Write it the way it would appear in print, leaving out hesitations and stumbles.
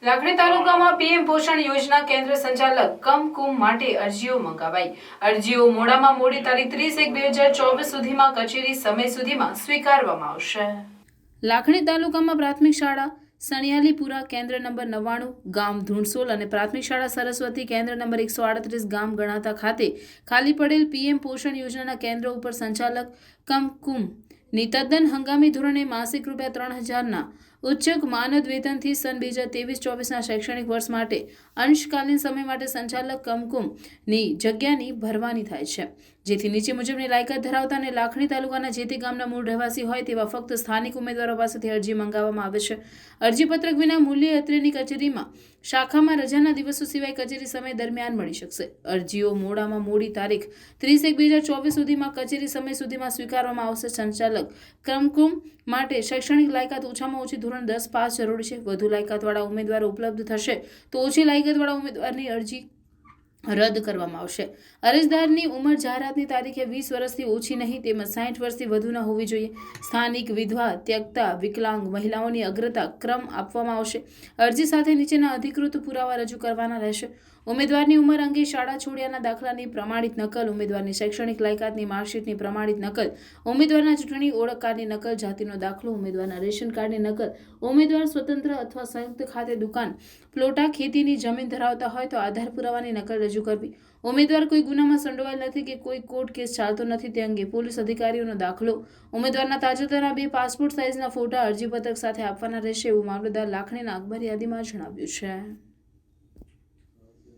લાખણી તાલુકામાં પીએમ પોષણ યોજના કેન્દ્ર સંચાલક કમ માટે અરજીઓ મંગાવાઈ। અરજીઓ મોડામાં મોડી તારીખ 30/1/2024 સુધીમાં કચેરી સમય સુધીમાં સ્વીકારવામાં આવશે। લાખણી તાલુકામાં પ્રાથમિક શાળા સણિયાલીપુરા કેન્દ્ર નંબર 99 ગામ ધૂણસોલ અને પ્રાથમિક શાળા સરસ્વતી કેન્દ્ર નંબર 138 ગામ ગણાતા ખાતે ખાલી પડેલ પીએમ પોષણ યોજનાના કેન્દ્ર ઉપર સંચાલક કમ ની તદ્દન હંગામી ધોરણે માસિક ₹3000ના ઉચ્ચ માનદ વેતનથી સન 2023-24ના શૈક્ષણિક વર્ષ માટે અંશકાલીન સમય માટે સંચાલક કમની જગ્યાની ભરવાની થાય છે, જેથી નીચે મુજબની લાયકાત ધરાવતા અને લાખણી તાલુકાના જે તે ગામના મૂળ રહેવાસી હોય તેવા ફક્ત સ્થાનિક ઉમેદવારો પાસેથી અરજી મંગાવવામાં આવે છે। અરજીપત્રક વિના મૂલ્ય અત્રેની કચેરીમાં શાખામાં રજાના દિવસો સિવાય કચેરી સમય દરમિયાન મળી શકશે। અરજીઓ મોડામાં મોડી તારીખ 30/1/2024 સુધીમાં કચેરી સમય સુધીમાં સ્વીકારવામાં આવશે। સંચાલક કમ માટે શૈક્ષણિક લાયકાત ઓછામાં ઓછી ધોરણ 10 પાસ જરૂરી છે। વધુ લાયકાતવાળા ઉમેદવારો ઉપલબ્ધ થશે તો ઓછી લાયકાતવાળા ઉમેદવારની અરજી રદ કરવામાં આવશે। અરજદારની ઉંમર જાહેરાતની તારીખે 20 વર્ષથી ઓછી નહીં તેમજ 60 વર્ષથી વધુ ન હોવી જોઈએ। સ્થાનિક વિધવા ત્યક્તા વિકલાંગ મહિલાઓની અગ્રતા ક્રમ આપવામાં આવશે। અરજી સાથે નીચેના અધિકૃત પુરાવા રજૂ કરવાના રહેશે। ઉમેદવારની ઉંમર અંગે શાળા છોડ્યાના દાખલાની પ્રમાણિત નકલ, ઉમેદવારની શૈક્ષણિક લાયકાતની માર્કશીટની પ્રમાણિત નકલ, ઉમેદવારના ચૂંટણી ઓળખ કાર્ડની નકલ, જાતિનો દાખલો, ઉમેદવારના રેશન કાર્ડની નકલ, ઉમેદવાર સ્વતંત્ર અથવા સંયુક્ત ખાતે દુકાન, પ્લોટા ખેતીની જમીન ધરાવતા હોય તો આધાર પુરાવાની નકલ રજૂ કરવી। ઉમેદવાર કોઈ ગુનામાં સંડોવાયેલ નથી કે કોઈ કોર્ટ કેસ ચાલતો નથી તે અંગે પોલીસ અધિકારીઓનો દાખલો, ઉમેદવારના તાજેતરના 2 પાસપોર્ટ સાઇઝના ફોટા અરજીપત્રક સાથે આપવાના રહેશે, એવું મામલતદાર લાખણીના અખબારી યાદીમાં જણાવ્યું છે।